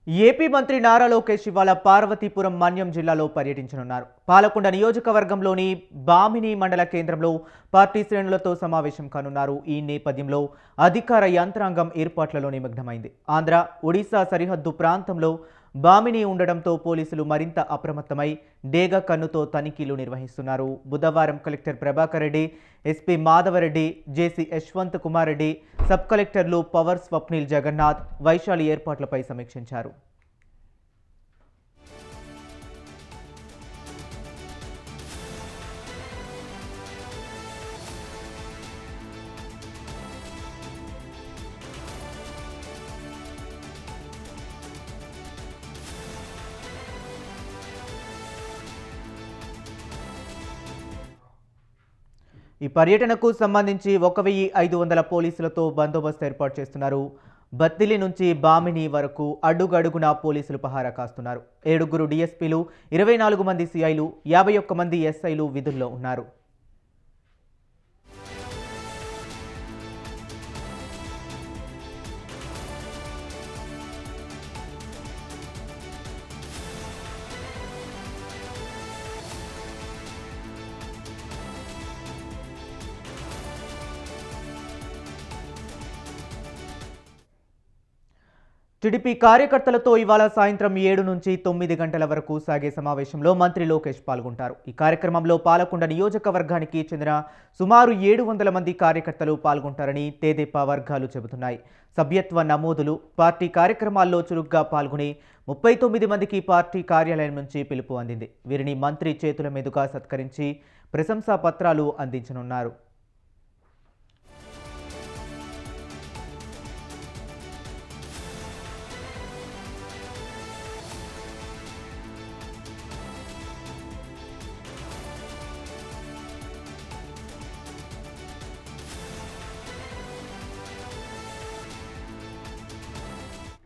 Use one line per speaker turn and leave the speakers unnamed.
AP మంత్రి నారా లోకేష్ ఇవాళ పార్వతీపురం మన్యం జిల్లాలో పర్యటించనున్నారు. పాలకొండ నియోజకవర్గంలోని బామిని మండల కేంద్రంలో పార్టీ శ్రేణులతో సమావేశం కానున్నారు. ఈ నేపథ్యంలో అధికార యంత్రాంగం ఏర్పాట్లలో నిమగ్నమైంది. ఆంధ్ర, ఒడిశా సరిహద్దు ప్రాంతంలో బామిని ఉండడంతో పోలీసులు మరింత అప్రమత్తమై డేగ కన్నుతో తనిఖీలు నిర్వహిస్తున్నారు. బుధవారం కలెక్టర్ ప్రభాకర్ రెడ్డి, ఎస్పీ మాధవరెడ్డి, జేసీ యశ్వంత్ కుమార్ రెడ్డి, సబ్ కలెక్టర్లు పవర్ స్వప్నిల్ జగన్నాథ్, వైశాలి ఏర్పాట్లపై సమీక్షించారు. ఈ పర్యటనకు సంబంధించి 1500 పోలీసులతో బందోబస్తు ఏర్పాటు చేస్తున్నారు. బత్తిలి నుంచి బామిని వరకు అడుగడుగునా పోలీసులు పహారా కాస్తున్నారు. 7 డీఎస్పీలు, 24 మంది సిఐలు, 51 మంది ఎస్ఐలు విధుల్లో ఉన్నారు. టీడీపీ కార్యకర్తలతో ఇవాళ సాయంత్రం 7 నుంచి 9 గంటల వరకు సాగే సమావేశంలో మంత్రి లోకేష్ పాల్గొంటారు. ఈ కార్యక్రమంలో పాలకొండ నియోజకవర్గానికి చెందిన సుమారు 700 మంది కార్యకర్తలు పాల్గొంటారని తెదేపా వర్గాలు చెబుతున్నాయి. సభ్యత్వ నమోదులు, పార్టీ కార్యక్రమాల్లో చురుగ్గా పాల్గొని 39 మందికి పార్టీ కార్యాలయం నుంచి పిలుపు అందింది. వీరిని మంత్రి చేతుల మీదుగా సత్కరించి ప్రశంసా పత్రాలు అందించనున్నారు.